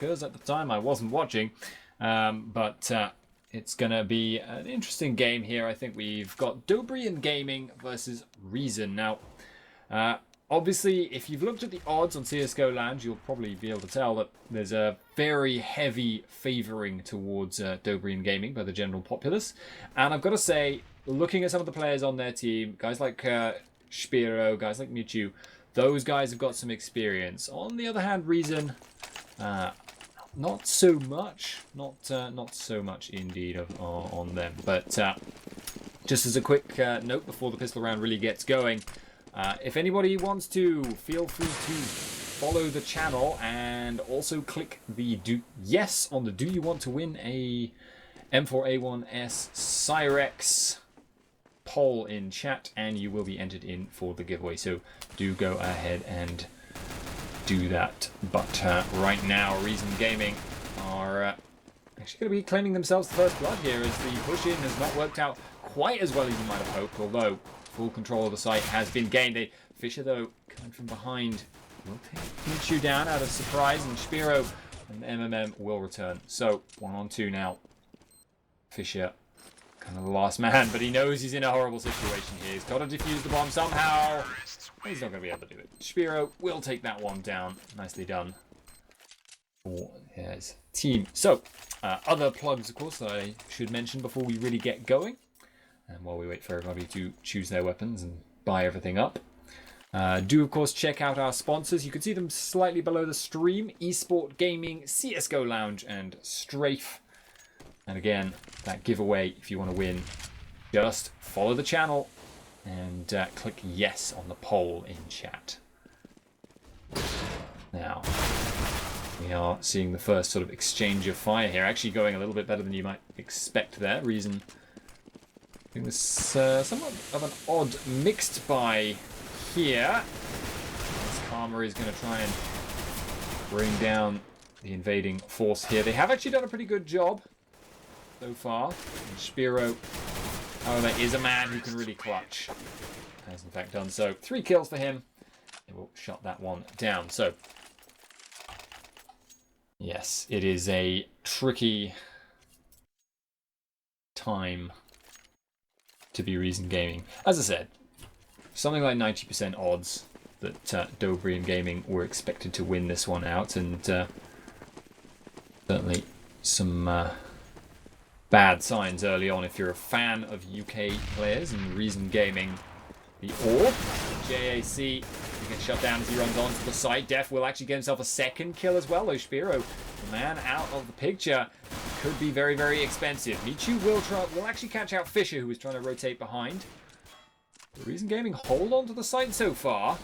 because at the time I wasn't watching. But it's going to be an interesting game here. I think we've got Dobry&Gaming versus Reason. Now, obviously, if you've looked at the odds on CSGO Lounge, you'll probably be able to tell that there's a very heavy favouring towards Dobry&Gaming by the general populace. And I've got to say, looking at some of the players on their team, guys like Spiro, guys like Michu, those guys have got some experience. On the other hand, Reason, not so much. Not so much indeed on them. But just as a quick note before the pistol round really gets going, if anybody wants to, feel free to follow the channel and also click the yes on the do you want to win a M4A1S Cyrex poll in chat, and you will be entered in for the giveaway. So do go ahead and do that. But right now, Reason Gaming are actually going to be claiming themselves the first blood here, as the push-in has not worked out quite as well as you might have hoped, although full control of the site has been gained. Fisher, though, coming from behind, will take Michu down out of surprise, and Spiro and MMM will return. So 1-on-2 now. Fisher, kind of the last man, but he knows he's in a horrible situation here. He's got to defuse the bomb somehow. He's not going to be able to do it. Spiro will take that one down. Nicely done for his team. So, other plugs, of course, that I should mention before we really get going. And while we wait for everybody to choose their weapons and buy everything up. Do, of course, check out our sponsors. You can see them slightly below the stream. Esport Gaming, CSGO Lounge, and Strafe. And again, that giveaway, if you want to win, just follow the channel and click yes on the poll in chat. Now, we are seeing the first sort of exchange of fire here. Actually going a little bit better than you might expect there. Reason, I think there's somewhat of an odd mixed buy here. This Karma is going to try and bring down the invading force here. They have actually done a pretty good job so far. And Spiro, however, is a man who can really clutch. Has in fact done so. 3 kills for him. It will shut that one down. So, yes, it is a tricky time to be Reason Gaming. As I said, something like 90% odds that Dobry&Gaming were expected to win this one out, and certainly some bad signs early on if you're a fan of UK players and Reason Gaming. The Orb, JAC, he gets shut down as he runs onto the site. Def will actually get himself a second kill as well, though Spiro, the man out of the picture, could be very, very expensive. Michu will actually catch out Fisher, who was trying to rotate behind. The Reason Gaming hold on to the site so far.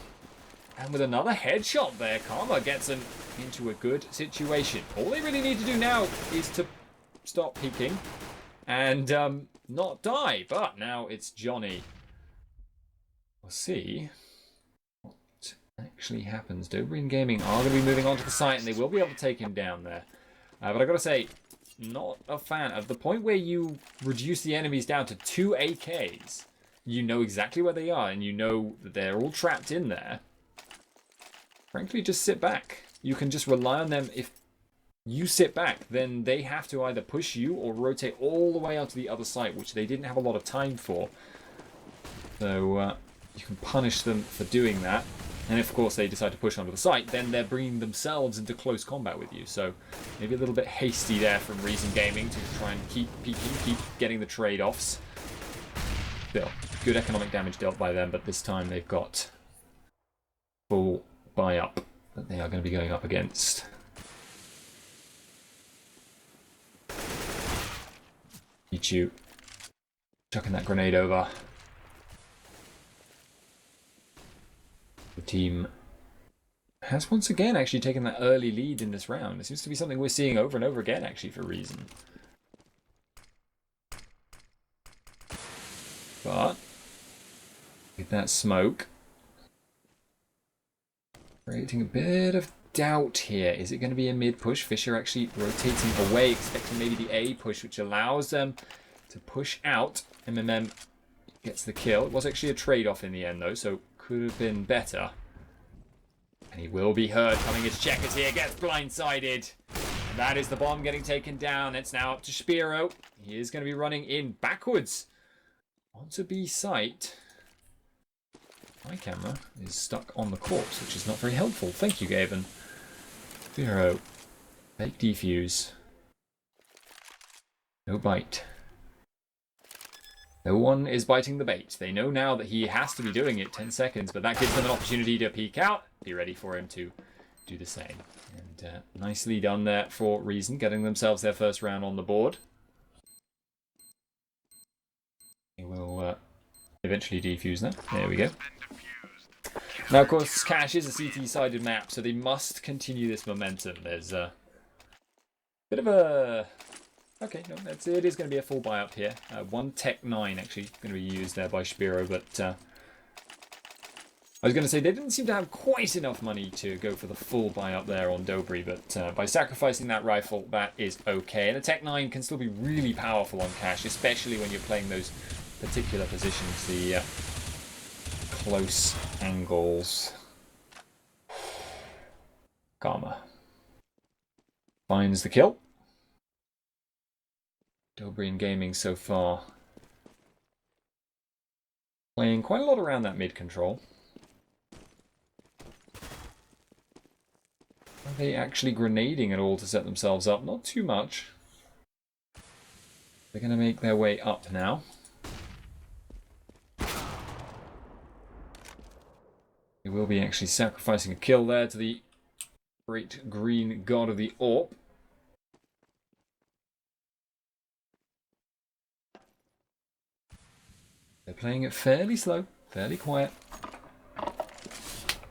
And with another headshot there, Karma gets them into a good situation. All they really need to do now is to stop peeking and not die. But now it's Johnny. We'll see what actually happens. Dobry&Gaming are going to be moving on to the site, and they will be able to take him down there. But I've got to say, not a fan of the point where you reduce the enemies down to 2 AKs. You know exactly where they are, and you know that they're all trapped in there. Frankly, just sit back. You can just rely on them. If you sit back, then they have to either push you or rotate all the way out to the other side, which they didn't have a lot of time for. So you can punish them for doing that. And if, of course, they decide to push onto the site, then they're bringing themselves into close combat with you. So maybe a little bit hasty there from Reason Gaming to try and keep peeking, keep getting the trade-offs. Still, good economic damage dealt by them, but this time they've got full buy-up that they are going to be going up against. Michu chucking that grenade over. The team has once again actually taken that early lead in this round. It seems to be something we're seeing over and over again actually for Reason. But with that smoke, creating a bit of doubt here. Is it going to be a mid push? Fisher actually rotating away, expecting maybe the A push, which allows them to push out. MMM gets the kill. It was actually a trade-off in the end though, so could have been better. And he will be heard coming as Checkers here, gets blindsided. That is the bomb getting taken down. It's now up to Spiro. He is going to be running in backwards onto B site. My camera is stuck on the corpse, which is not very helpful. Thank you, Gaben. Spiro. Fake defuse. No bite. No one is biting the bait. They know now that he has to be doing it 10 seconds, but that gives them an opportunity to peek out. Be ready for him to do the same. And nicely done there for Reason, getting themselves their first round on the board. He will eventually defuse now. There we go. Now, of course, Cache is a CT-sided map, so they must continue this momentum. There's a bit of a... Okay, no, it is going to be a full buy up here. One Tech 9 actually going to be used there by Spiro, but I was going to say they didn't seem to have quite enough money to go for the full buy up there on Dobry, but by sacrificing that rifle, that is okay. And a Tech 9 can still be really powerful on Cache, especially when you're playing those particular positions, the close angles. Karma finds the kill. Dobry&Gaming so far playing quite a lot around that mid control. Are they actually grenading at all to set themselves up? Not too much. They're going to make their way up now. They will be actually sacrificing a kill there to the great green god of the AWP. They're playing it fairly slow, fairly quiet.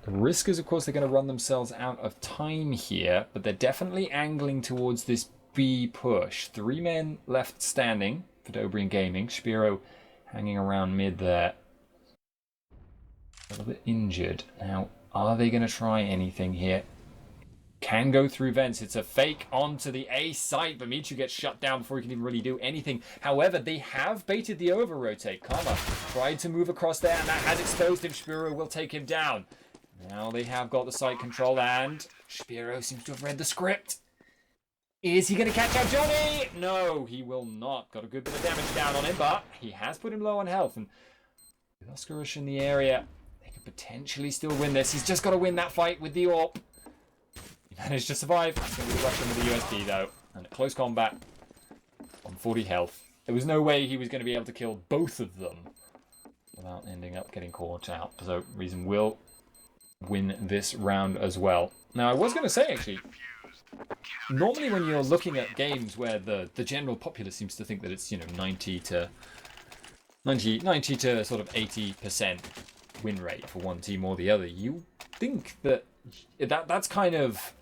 The risk is, of course, they're going to run themselves out of time here, but they're definitely angling towards this B push. 3 men left standing for Dobry&Gaming. Spiro hanging around mid there. A little bit injured. Now, are they going to try anything here? Can go through vents. It's a fake onto the A site, but Michu gets shut down before he can even really do anything. However, they have baited the over-rotate. Karma tried to move across there, and that has exposed him. Spiro will take him down. Now they have got the site control, and Spiro seems to have read the script. Is he going to catch out Johnny? No, he will not. Got a good bit of damage down on him, but he has put him low on health. And with Oscarish in the area, they could potentially still win this. He's just got to win that fight with the AWP. He managed to survive. He's going to be the Russian with the USB, though. And at close combat, on 40 health. There was no way he was going to be able to kill both of them without ending up getting caught out. So Reason will win this round as well. Now, I was going to say, actually, normally when you're looking at games where the general populace seems to think that it's, 90 to sort of 80% win rate for one team or the other, you think that's kind of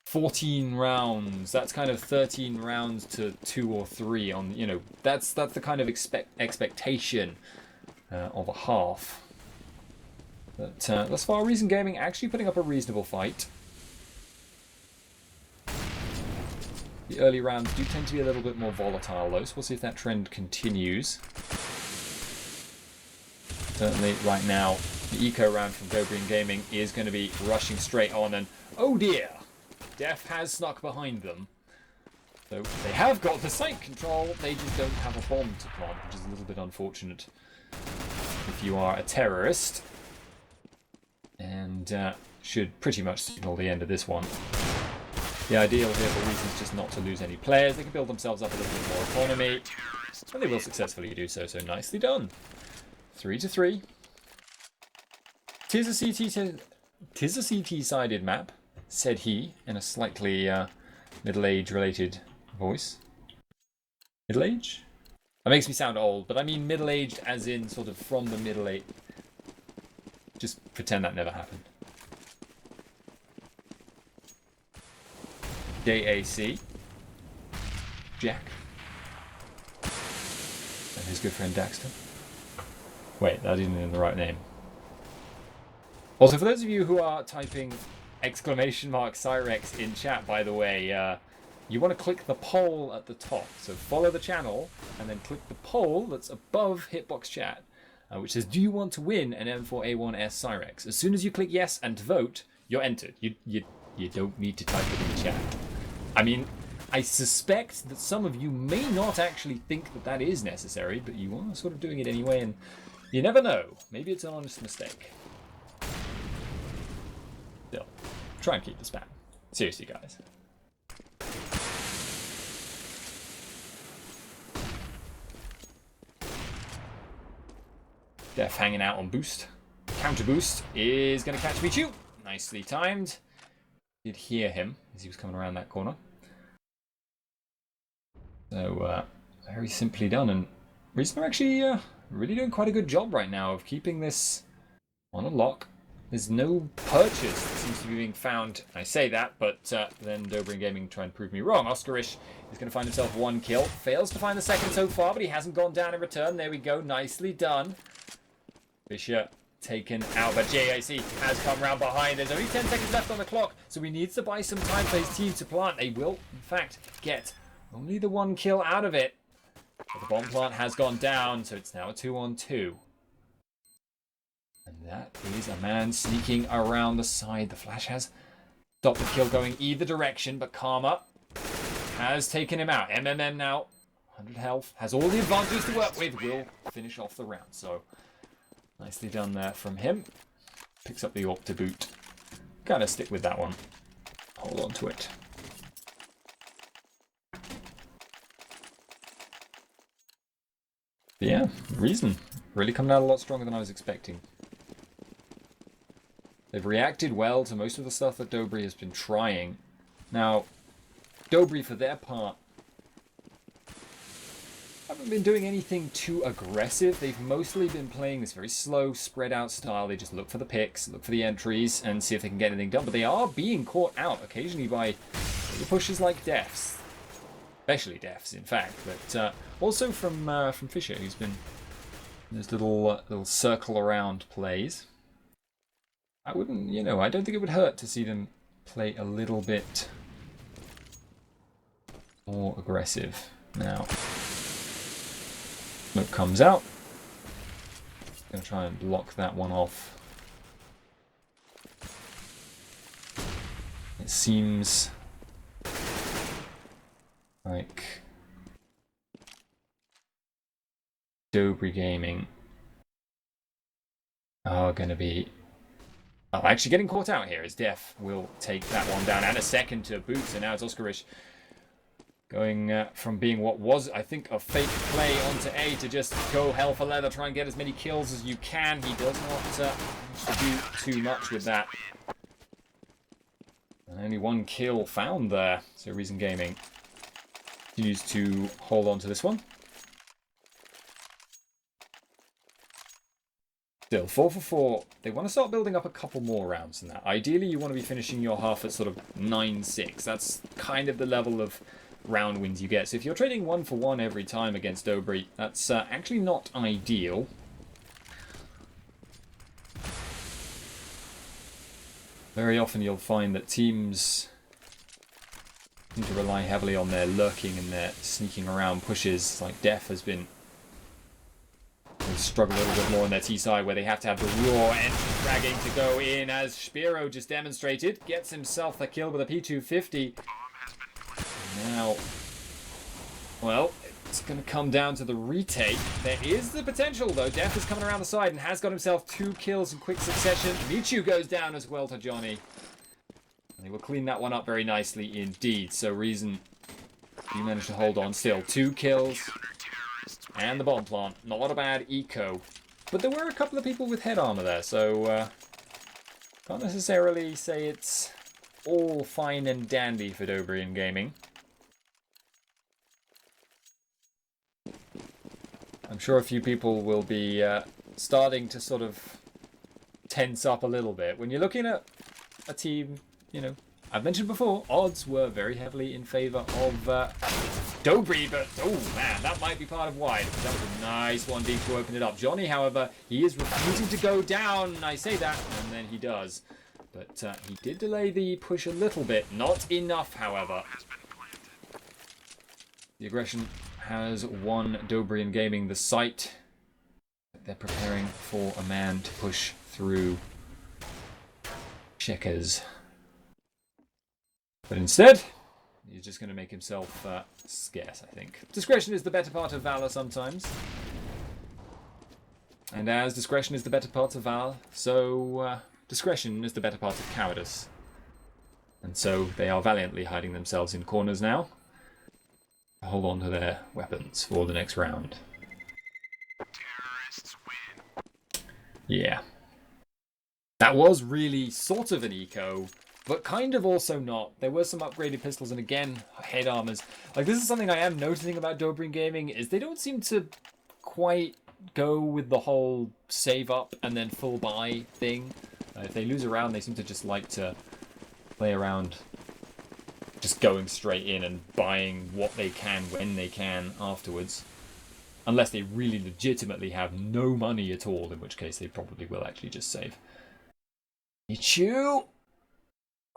14 rounds, that's kind of 13 rounds to 2 or 3 on, that's the kind of expectation of a half. But thus far, Dobry&Gaming actually putting up a reasonable fight. The early rounds do tend to be a little bit more volatile, though, so we'll see if that trend continues. Certainly, right now, the eco round from Dobry&Gaming is going to be rushing straight on, and oh dear, Def has snuck behind them. So they have got the site control, they just don't have a bomb to plant, which is a little bit unfortunate if you are a terrorist. And should pretty much signal the end of this one. The ideal here for Reason is just not to lose any players. They can build themselves up a little bit more economy, and they will successfully do so. So nicely done. 3-3. Tis a CT-sided map, said he in a slightly middle-age related voice. Middle age? That makes me sound old, but I mean middle-aged as in sort of from the middle age. Just pretend that never happened. JAC. Jack. And his good friend Daxter. Wait, that isn't the right name. Also, for those of you who are typing !Cyrex in chat, by the way, you want to click the poll at the top. So follow the channel and then click the poll that's above Hitbox Chat. Which says, do you want to win an M4A1S Cyrex? As soon as you click yes and vote, you're entered. You don't need to type it in the chat. I mean, I suspect that some of you may not actually think that that is necessary, but you are sort of doing it anyway, and you never know. Maybe it's an honest mistake. Still, try and keep the spam. Seriously, guys. Def hanging out on boost. Counter boost is going to catch Pichu. Nicely timed. Did hear him as he was coming around that corner. So, very simply done. And Reason are actually really doing quite a good job right now of keeping this on a lock. There's no purchase that seems to be being found. I say that, but then Dobry&Gaming try and prove me wrong. Oscarish is going to find himself 1 kill. Fails to find the second so far, but he hasn't gone down in return. There we go. Nicely done. Fisher taken out, but JIC has come round behind. There's only 10 seconds left on the clock, so he needs to buy some time for his team to plant. They will, in fact, get only the 1 kill out of it. But the bomb plant has gone down, so it's now a 2-on-2. And that is a man sneaking around the side. The flash has stopped the kill going either direction, but Karma has taken him out. MMM now, 100 health, has all the advantages to work with, will finish off the round. So, nicely done there from him. Picks up the AWP to boot. Gotta stick with that one. Hold on to it. But yeah, Reason really coming out a lot stronger than I was expecting. They've reacted well to most of the stuff that Dobry has been trying. Now, Dobry, for their part, haven't been doing anything too aggressive. They've mostly been playing this very slow, spread out style. They just look for the picks, look for the entries, and see if they can get anything done. But they are being caught out occasionally by pushes like Defs. Especially Defs, in fact. But also from Fisher, who's been in those little circle around plays. I wouldn't, I don't think it would hurt to see them play a little bit more aggressive now. Smoke comes out. Gonna try and block that one off. It seems like Dobry&Gaming are gonna be actually getting caught out here as Def will take that one down and a second to boot. So now it's Oscarish going from being what was, I think, a fake play onto A to just go hell for leather, try and get as many kills as you can. He does not do too much with that. And only 1 kill found there. So Reason Gaming continues to hold on to this one. Still, 4 for 4. They want to start building up a couple more rounds than that. Ideally, you want to be finishing your half at sort of 9-6. That's kind of the level of round wins you get. So if you're trading 1 for 1 every time against Dobry, that's actually not ideal. Very often you'll find that teams need to rely heavily on their lurking and their sneaking around pushes, like Def has been. They struggle a little bit more on their T side where they have to have the raw entrance dragging to go in, as Spiro just demonstrated. Gets himself the kill with a P250. Now, well, it's going to come down to the retake. There is the potential, though. Def is coming around the side and has got himself 2 kills in quick succession. Michu goes down as well to Johnny. And he will clean that one up very nicely indeed. So Reason, he managed to hold on still. 2 kills. And the bomb plant. Not a bad eco. But there were a couple of people with head armor there, so can't necessarily say it's all fine and dandy for Dobry&Gaming. I'm sure a few people will be starting to sort of tense up a little bit. When you're looking at a team, I've mentioned before, odds were very heavily in favour of Dobry, but oh man, that might be part of why. That was a nice 1v to open it up. Johnny, however, he is refusing to go down. I say that, and then he does. But he did delay the push a little bit. Not enough, however. The aggression has won Dobry&Gaming the site. They're preparing for a man to push through Checkers. But instead, He's just going to make himself scarce, I think. Discretion is the better part of valor sometimes. And as discretion is the better part of valor, so discretion is the better part of cowardice. And so they are valiantly hiding themselves in corners now. Hold on to their weapons for the next round. Terrorists win. Yeah. That was really sort of an eco, but kind of also not. There were some upgraded pistols and again, head armors. Like, this is something I am noticing about Dobry&Gaming, is they don't seem to quite go with the whole save up and then full buy thing. If they lose a round, they seem to just like to play around just going straight in and buying what they can when they can afterwards. Unless they really legitimately have no money at all, in which case they probably will actually just save. Michu!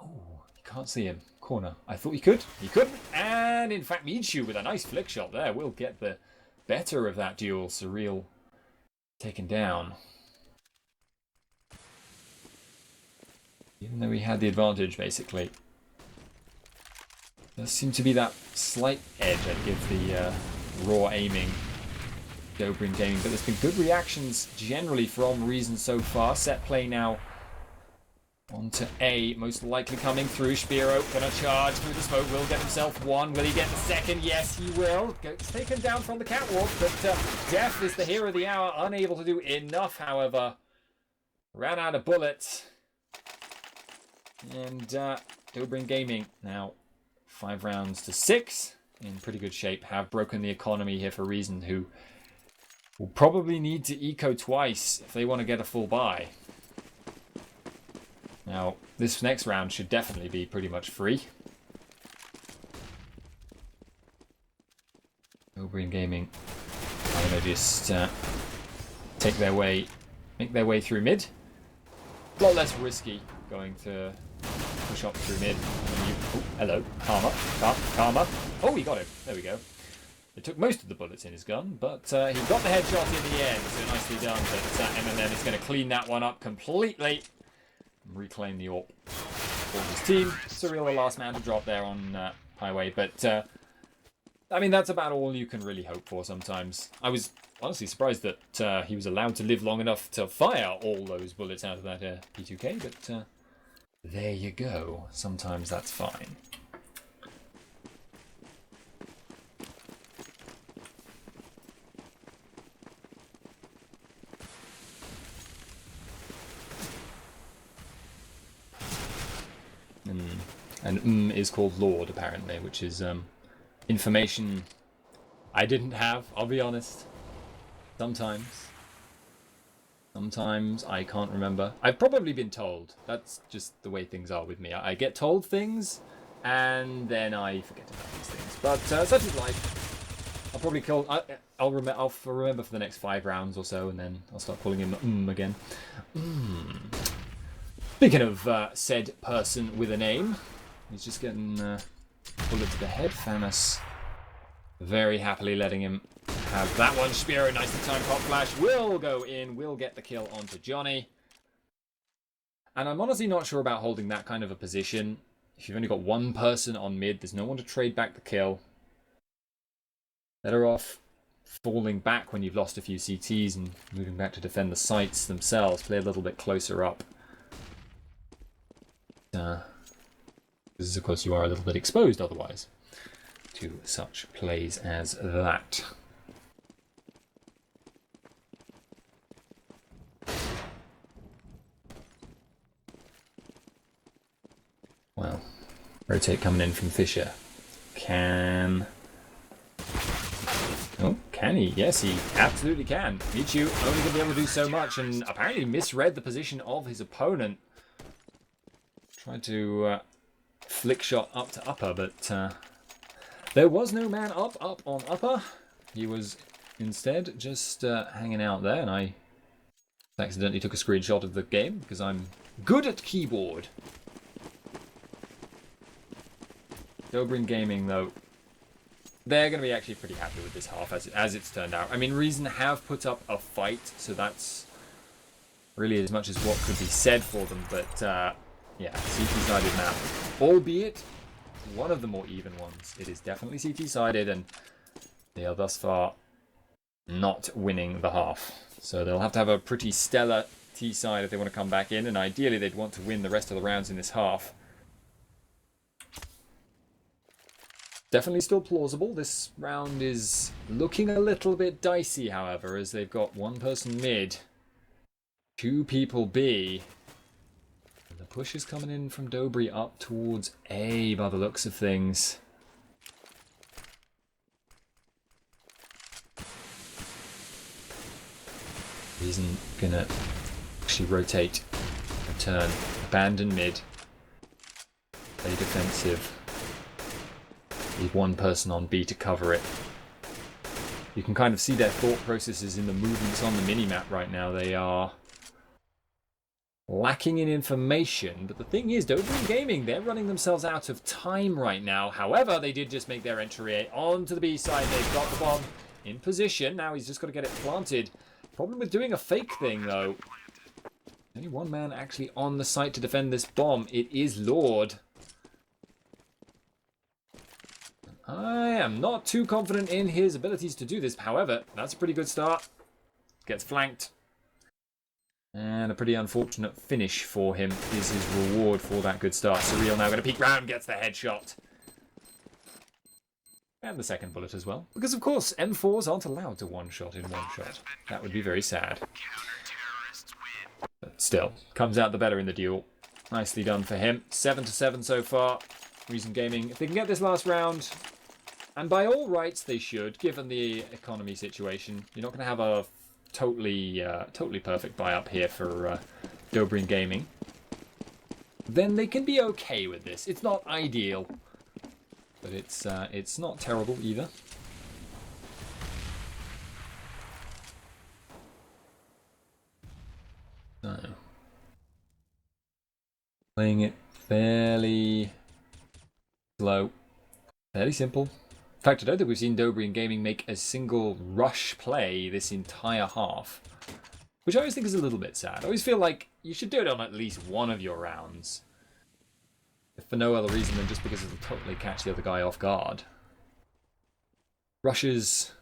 Oh, you can't see him. Corner. I thought he could. He couldn't. And in fact, Michu with a nice flick shot there will get the better of that duel. Surreal taken down. Even though he had the advantage, basically. There seemed to be that slight edge I'd give the raw aiming Dobry&Gaming, but there's been good reactions generally from Reason so far. Set play now on to A, most likely coming through. Spiro gonna charge through the smoke, will get himself one. Will he get the second? Yes, he will. Gets taken down from the catwalk, but Def is the hero of the hour, unable to do enough, however. Ran out of bullets. And Dobry&Gaming now 5 rounds to 6, in pretty good shape. Have broken the economy here for Reason, who will probably need to eco twice if they want to get a full buy. Now, this next round should definitely be pretty much free. Dobry&Gaming are going to just make their way through mid. A lot less risky going to push up through mid. Oh, hello, Karma. Oh, he got him. There we go. It took most of the bullets in his gun, but he got the headshot in the end, so nicely done. But MMM is going to clean that one up completely. Reclaim the AWP for his team. Surreal, the last man to drop there on Highway, but I mean, that's about all you can really hope for sometimes. I was honestly surprised that he was allowed to live long enough to fire all those bullets out of that P2K, but there you go. Sometimes that's fine. And is called Lord, apparently, which is information I didn't have, I'll be honest. Sometimes I can't remember. I've probably been told. That's just the way things are with me. I get told things, and then I forget about these things. But such is life. I'll probably call... I'll remember for the next 5 rounds or so, and then I'll start calling him again. Speaking of said person with a name, he's just getting bullet to the head. Famas very happily letting him have that one. Spiro, nicely timed pop flash, will go in, will get the kill onto Johnny. And I'm honestly not sure about holding that kind of a position. If you've only got one person on mid, there's no one to trade back the kill. Better off falling back when you've lost a few CTs and moving back to defend the sites themselves. Play a little bit closer up. Because of course you are a little bit exposed otherwise to such plays as that. Well, rotate coming in from Fisher. Can he? Yes, he absolutely can. Michu only going to be able to do so much, and apparently misread the position of his opponent. Tried to flick shot up to upper, but there was no man up on upper. He was instead just hanging out there, and I accidentally took a screenshot of the game because I'm good at keyboard. Dobry&Gaming, though, they're going to be actually pretty happy with this half as it's turned out. I mean, Reason have put up a fight, so that's really as much as what could be said for them, but yeah, CP-sided map. Albeit, one of the more even ones. It is definitely CT-sided, and they are thus far not winning the half. So they'll have to have a pretty stellar T-side if they want to come back in, and ideally they'd want to win the rest of the rounds in this half. Definitely still plausible. This round is looking a little bit dicey, however, as they've got one person mid, two people B. And the push is coming in from Dobry up towards A by the looks of things. Isn't gonna actually rotate, turn, abandon mid, play defensive. Need one person on B to cover it. You can kind of see their thought processes in the movements on the minimap right now. They are lacking in information, but the thing is, Dobry&Gaming, they're running themselves out of time right now. However, they did just make their entry onto the B side. They've got the bomb in position. Now he's just got to get it planted. Problem with doing a fake thing, though. Only one man actually on the site to defend this bomb. It is Lord. I am not too confident in his abilities to do this. However, that's a pretty good start. Gets flanked. And a pretty unfortunate finish for him is his reward for that good start. Surreal now going to peek round, gets the headshot. And the second bullet as well. Because, of course, M4s aren't allowed to one-shot in one shot. That would be very sad. But still, comes out the better in the duel. Nicely done for him. 7-7 so far. Reason Gaming, if they can get this last round, and by all rights they should, given the economy situation. You're not going to have a totally perfect buy-up here for Dobry&Gaming. Then they can be okay with this. It's not ideal, but it's not terrible either. So, playing it fairly slow, fairly simple. In fact, I don't think we've seen Dobry&Gaming make a single rush play this entire half, which I always think is a little bit sad. I always feel like you should do it on at least one of your rounds, if for no other reason than just because it'll totally catch the other guy off guard. Rushes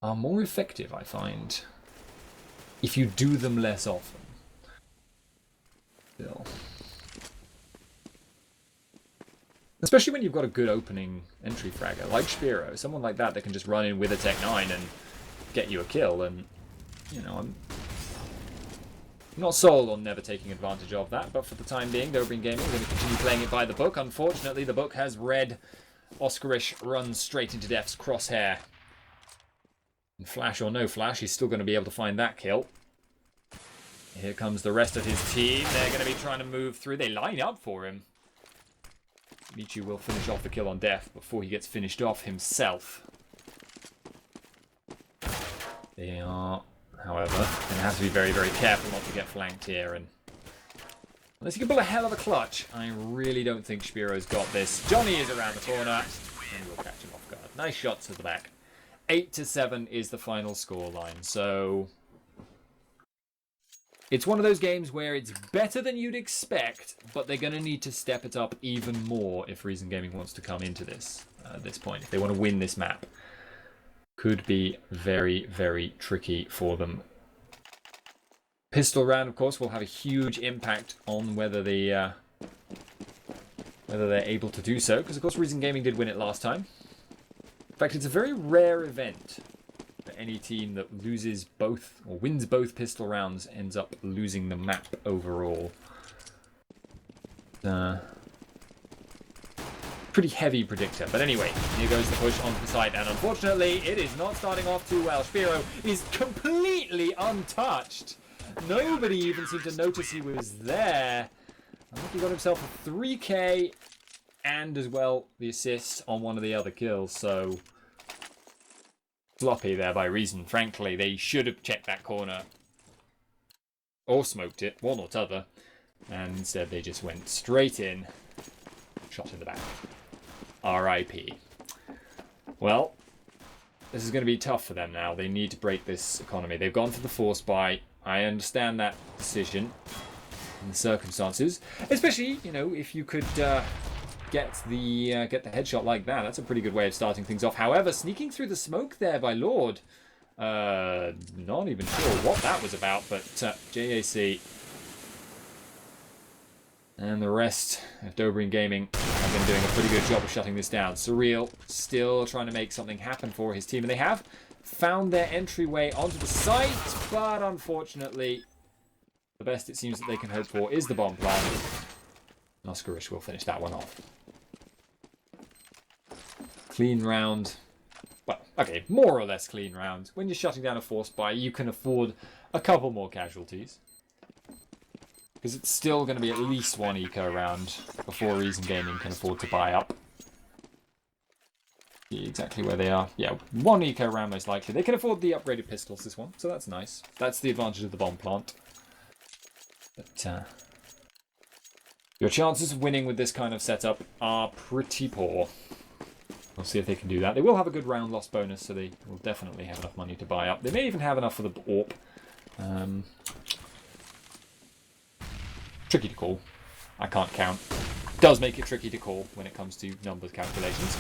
are more effective, I find, if you do them less often. Still. Especially when you've got a good opening entry fragger, like Spiro. Someone like that can just run in with a Tech 9 and get you a kill. And, you know, I'm not sold on never taking advantage of that. But for the time being, Dobry&Gaming are going to continue playing it by the book. Unfortunately, the book has read Oscarish runs straight into Death's crosshair. And flash or no flash, he's still going to be able to find that kill. Here comes the rest of his team. They're going to be trying to move through. They line up for him. Michu will finish off the kill on Death before he gets finished off himself. They are, however, going to have to be very, very careful not to get flanked here. And unless he can pull a hell of a clutch, I really don't think Spiro's got this. Johnny is around the corner, and we'll catch him off guard. Nice shots to the back. 8-7 is the final scoreline. So it's one of those games where it's better than you'd expect, but they're going to need to step it up even more if Reason Gaming wants to come into this at this point. If they want to win this map, could be very, very tricky for them. Pistol round, of course, will have a huge impact on whether they're able to do so, because of course Reason Gaming did win it last time. In fact, it's a very rare event that any team that loses both or wins both pistol rounds ends up losing the map overall. Pretty heavy predictor. But anyway, here goes the push onto the side, and unfortunately it is not starting off too well. Spiro is completely untouched. Nobody even seemed to notice he was there. I think he got himself a 3k and as well the assist on one of the other kills, so sloppy there by Reason. Frankly, they should have checked that corner or smoked it, one or t'other, and instead they just went straight in, shot in the back. RIP. Well, this is going to be tough for them now. They need to break this economy. They've gone for the force buy. I understand that decision in the circumstances, especially, you know, if you could get the headshot like that. That's a pretty good way of starting things off. However, sneaking through the smoke there by Lord. Not even sure what that was about, but JAC and the rest of Dobry&Gaming have been doing a pretty good job of shutting this down. Surreal still trying to make something happen for his team, and they have found their entryway onto the site, but unfortunately, the best it seems that they can hope for is the bomb plant. Oscarish will finish that one off. Clean round. Well, okay, more or less clean round. When you're shutting down a force buy, you can afford a couple more casualties. Because it's still going to be at least one eco round before Reason Gaming can afford to buy up. See exactly where they are. Yeah, one eco round most likely. They can afford the upgraded pistols, this one, so that's nice. That's the advantage of the bomb plant. But your chances of winning with this kind of setup are pretty poor. We'll see if they can do that. They will have a good round loss bonus, so they will definitely have enough money to buy up. They may even have enough for the AWP. Tricky to call. I can't count. Does make it tricky to call when it comes to numbers calculations.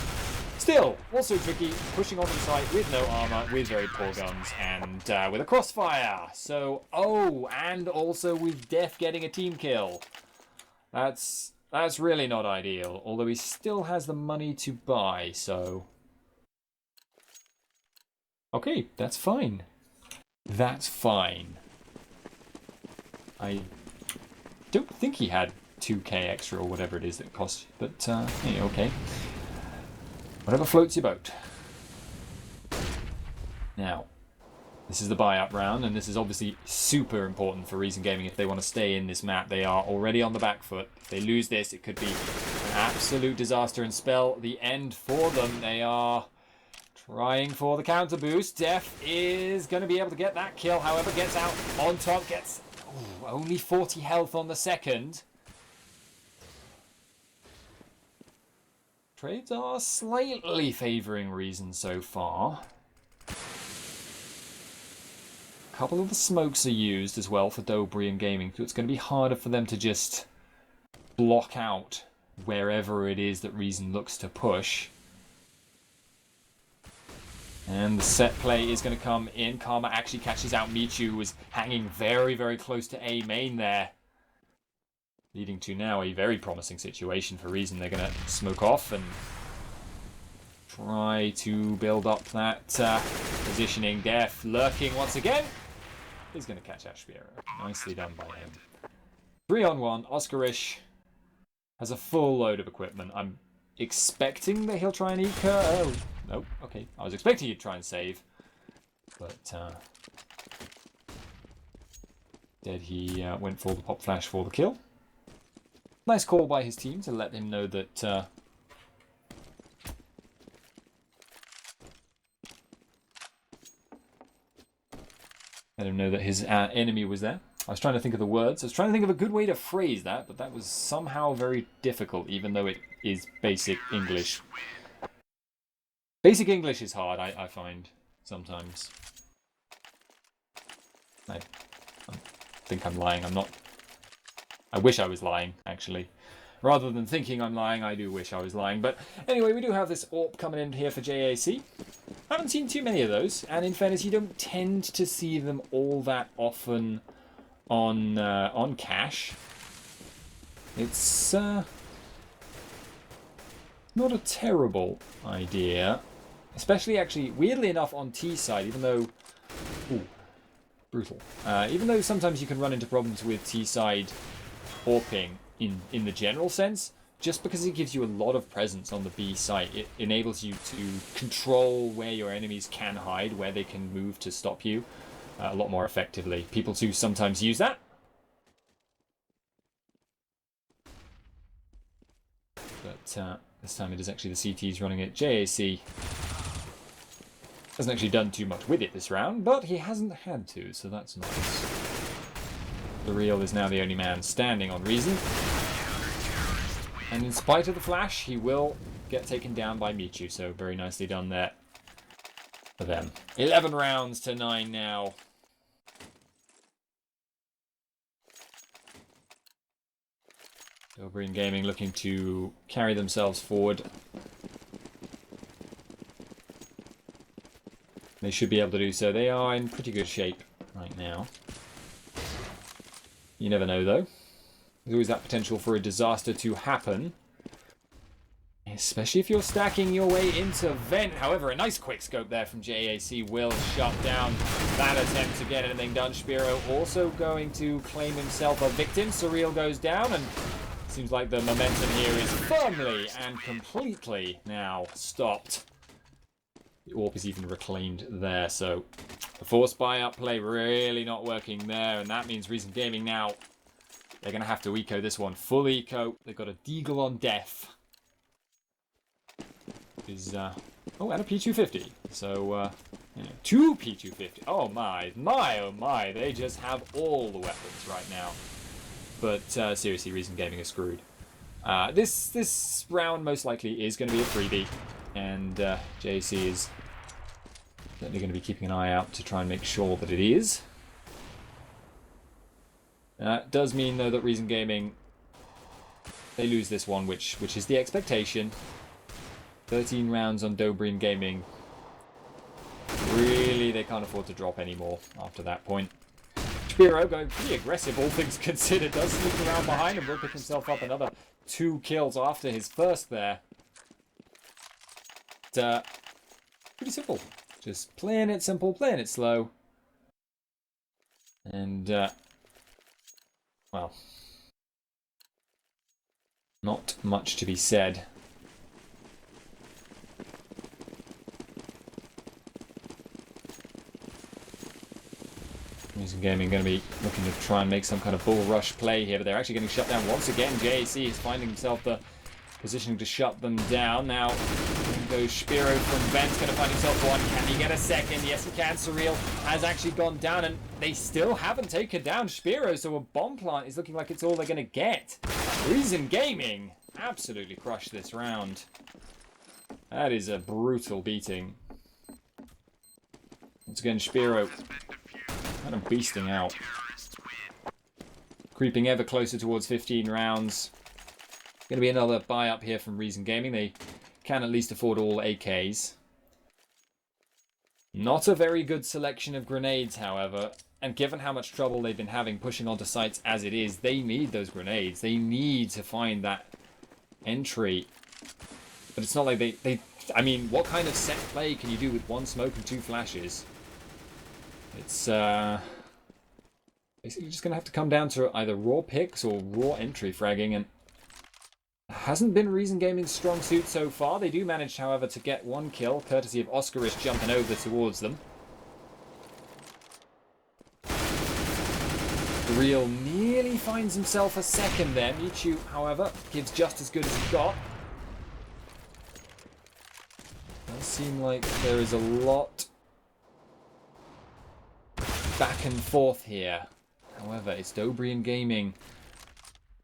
Still, also tricky, pushing onto the site with no armor, with very poor guns, and with a crossfire. So, oh, and also with Def getting a team kill. That's really not ideal, although he still has the money to buy, so... Okay, that's fine. That's fine. I don't think he had 2k extra or whatever it is that it costs, but hey, okay. Whatever floats your boat. Now, this is the buy-up round, and this is obviously super important for Reason Gaming if they want to stay in this map. They are already on the back foot. If they lose this, it could be an absolute disaster and spell the end for them. They are trying for the counter boost. Def is going to be able to get that kill, however, gets out on top, gets only 40 health on the second. Trades are slightly favouring Reason so far. A couple of the smokes are used as well for Dobry&Gaming, so it's going to be harder for them to just block out wherever it is that Reason looks to push. And the set play is going to come in. Karma actually catches out Michu, who was hanging very, very close to A main there. Leading to now a very promising situation for Reason. They're going to smoke off and try to build up that positioning. Def lurking once again. He's going to catch Ashbiero. Nicely done by him. 3-on-1. Oscarish has a full load of equipment. I'm expecting that he'll try and eco. Oh, no. Okay. I was expecting he'd try and save. But instead he went for the pop flash for the kill. Nice call by his team to let him know that his enemy was there. I was trying to think of the words. I was trying to think of a good way to phrase that, but that was somehow very difficult, even though it is basic English. Basic English is hard, I find, sometimes. I think I'm lying. I'm not. I wish I was lying, actually. Rather than thinking I'm lying, I do wish I was lying. But anyway, we do have this AWP coming in here for JAC. I haven't seen too many of those, and in fairness, you don't tend to see them all that often on cache. It's not a terrible idea, especially actually weirdly enough on T side, even though brutal. Even though sometimes you can run into problems with T side AWPing in the general sense. Just because it gives you a lot of presence on the B site, it enables you to control where your enemies can hide, where they can move to stop you a lot more effectively. People do sometimes use that. But this time it is actually the CTs running it. JAC hasn't actually done too much with it this round, but he hasn't had to, so that's nice. The Real is now the only man standing on Reason. And in spite of the flash, he will get taken down by Michu, so very nicely done there for them. 11 rounds to 9 now. Dobry&Gaming looking to carry themselves forward. They should be able to do so. They are in pretty good shape right now. You never know, though. There's always that potential for a disaster to happen. Especially if you're stacking your way into Vent. However, a nice quick scope there from JAC will shut down that attempt to get anything done. Spiro also going to claim himself a victim. Surreal goes down, and seems like the momentum here is firmly and completely now stopped. The AWP is even reclaimed there, so the forced buy-up play really not working there, and that means Reason Gaming now, they're going to have to eco this one. Full eco. They've got a Deagle on death. Is oh, and a P250. So, you know, 2 P250. Oh my, oh my. They just have all the weapons right now. But seriously, Reason Gaming is screwed. This round most likely is going to be a freebie. And JC is certainly going to be keeping an eye out to try and make sure that it is. Does mean, though, that Reason Gaming, they lose this one, which is the expectation. 13 rounds on Dobry&Gaming. Really, they can't afford to drop anymore after that point. Spiro going pretty aggressive, all things considered. Does sneak around behind and will pick himself up another 2 kills after his first there. Pretty simple. Just playing it simple, playing it slow. And, well, not much to be said. Reason Gaming going to be looking to try and make some kind of bull rush play here, but they're actually getting shut down once again. JAC is finding himself the positioning to shut them down. Now, goes Spiro from Vent's going to find himself one. Can he get a second? Yes, he can. Surreal has actually gone down, and they still haven't taken down Spiro, so a bomb plant is looking like it's all they're going to get. Reason Gaming absolutely crushed this round. That is a brutal beating. Once again, Spiro kind of beasting out. Creeping ever closer towards 15 rounds. Going to be another buy up here from Reason Gaming. They can at least afford all AKs. Not a very good selection of grenades, however. And given how much trouble they've been having pushing onto sites as it is, they need those grenades. They need to find that entry. But it's not like they I mean, what kind of set play can you do with 1 smoke and 2 flashes? It's basically just going to have to come down to either raw picks or raw entry fragging, and it hasn't been Reason Gaming's strong suit so far. They do manage, however, to get 1 kill, courtesy of Oscarish jumping over towards them. The Real nearly finds himself a second there. Michu, however, gives just as good as he got. Does seem like there is a lot back and forth here. However, it's Dobry&Gaming.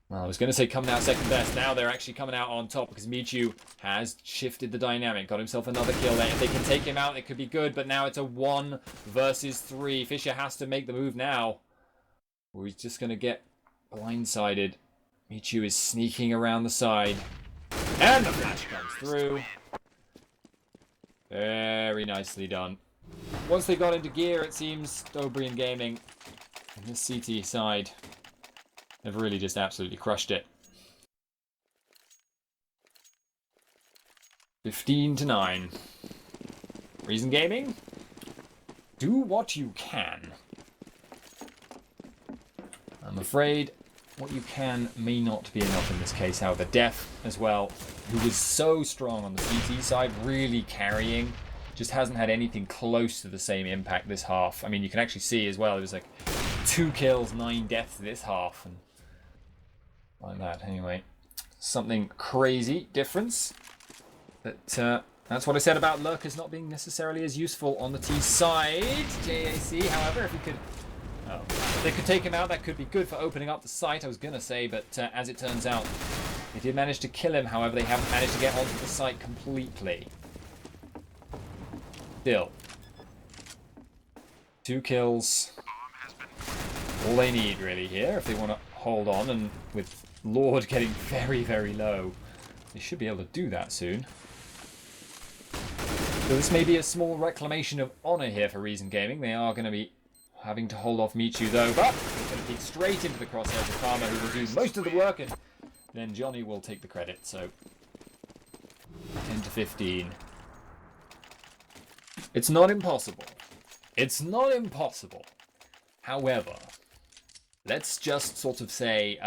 Well, I was going to say coming out second best. Now they're actually coming out on top because Michu has shifted the dynamic. Got himself another kill there. If they can take him out, it could be good. But now it's a 1 versus 3. Fisher has to make the move now, or he's just going to get blindsided. Michu is sneaking around the side. And the flash comes through. Very nicely done. Once they got into gear, it seems Dobry&Gaming on this CT side have really just absolutely crushed it. 15-9. Reason Gaming, do what you can. I'm afraid what you can may not be enough in this case. However, Def as well, who was so strong on the CT side, really carrying, just hasn't had anything close to the same impact this half. I mean, you can actually see as well, it was like 2 kills, 9 deaths this half, and like that. Anyway, something crazy difference. But that's what I said about lurkers not being necessarily as useful on the T side. JAC, however, if he could, if they could take him out, that could be good for opening up the site, I was gonna say, but as it turns out, they did manage to kill him. However, they haven't managed to get onto the site completely. Still, 2 kills, all they need really here if they want to hold on, and with Lord getting very, very low. They should be able to do that soon. So this may be a small reclamation of honor here for Reason Gaming. They are going to be having to hold off Michu though, but it's going to peek straight into the crosshairs of Karma, who will do most of the work, and then Johnny will take the credit. So 10 to 15. It's not impossible. It's not impossible. However, let's just sort of say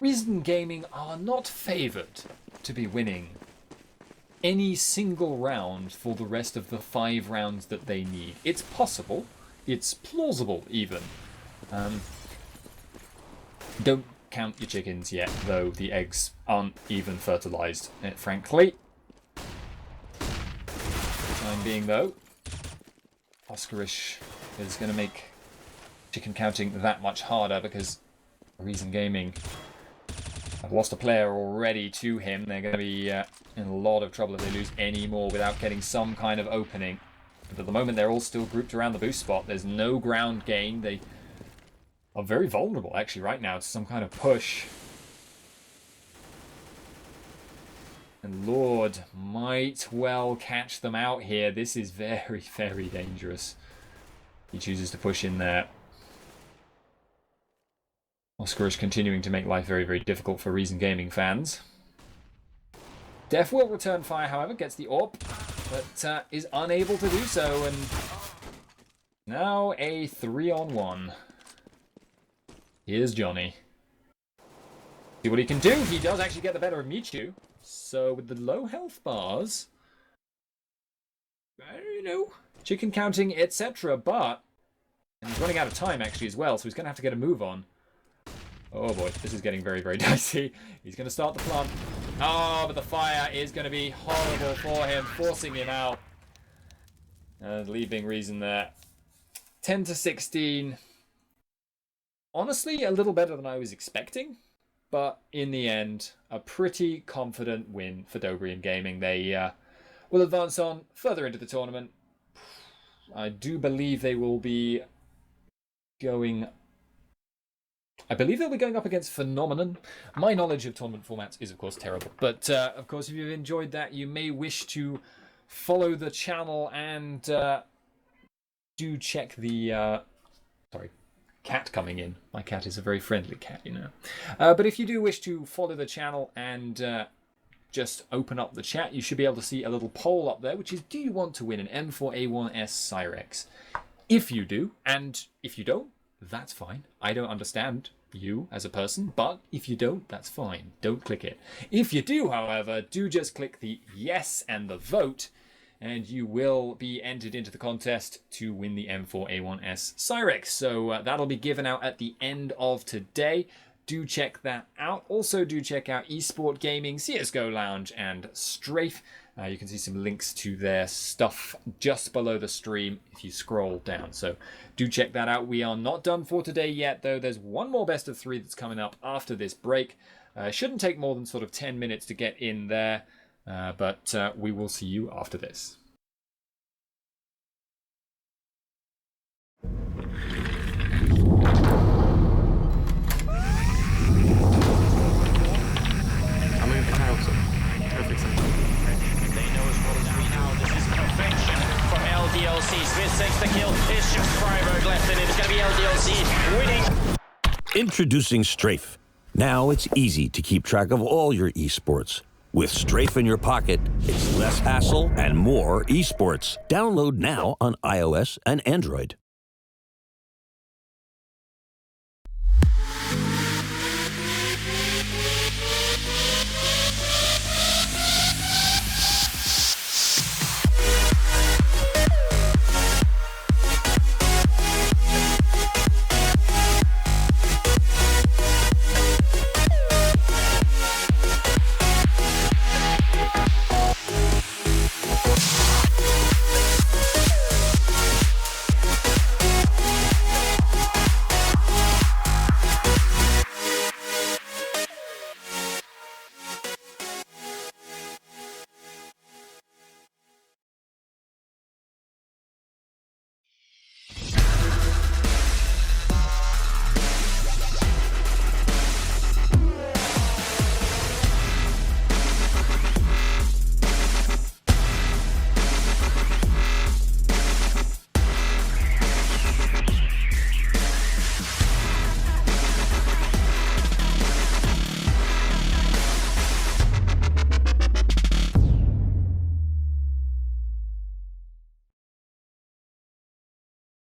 Reason Gaming are not favoured to be winning any single round for the rest of the 5 rounds that they need. It's possible. It's plausible, even. Don't count your chickens yet, though the eggs aren't even fertilized, frankly. Time being, though, Oscarish is going to make chicken counting that much harder because Reason Gaming have lost a player already to him. They're going to be in a lot of trouble if they lose any more without getting some kind of opening. But at the moment, they're all still grouped around the boost spot. There's no ground gain. They are very vulnerable, actually, right now to some kind of push. And Lord might well catch them out here. This is very, very dangerous. He chooses to push in there. Oscarish continuing to make life very, very difficult for Reason Gaming fans. Def will return fire, however, gets the AWP, but is unable to do so, and now a 3-on-1. Here's Johnny. See what he can do. He does actually get the better of Michu. So with the low health bars, you know, chicken counting, etc. But and he's running out of time actually as well, so he's going to have to get a move on. Oh boy, this is getting very, very dicey. He's going to start the plant. Oh, but the fire is going to be horrible for him, forcing him out. And leaving Reason there. 10 to 16. Honestly, a little better than I was expecting. But in the end, a pretty confident win for Dobry&Gaming. They will advance on further into the tournament. I do believe they will be going... I believe they'll be going up against Phenomenon. My knowledge of tournament formats is, of course, terrible. But, of course, if you've enjoyed that, you may wish to follow the channel and do check the... sorry, cat coming in. My cat is a very friendly cat, you know. But if you do wish to follow the channel and just open up the chat, you should be able to see a little poll up there, which is, do you want to win an M4A1S Cyrex? If you do, and if you don't, that's fine. I don't understand you as a person, but if you don't, that's fine. Don't click it. If you do, however, do just click the yes and the vote, and you will be entered into the contest to win the M4A1S Cyrex. So that'll be given out at the end of today. Do check that out. Also, do check out Esport Gaming, CSGO Lounge, and Strafe. You can see some links to their stuff just below the stream if you scroll down. So do check that out. We are not done for today yet, though. There's one more best of 3 that's coming up after this break. Shouldn't take more than sort of 10 minutes to get in there, but we will see you after this. LDLC. Smith takes the kill. It's just Freiburg left, and it's going to be LDLC winning. Introducing Strafe. Now it's easy to keep track of all your esports. With Strafe in your pocket, it's less hassle and more esports. Download now on iOS and Android.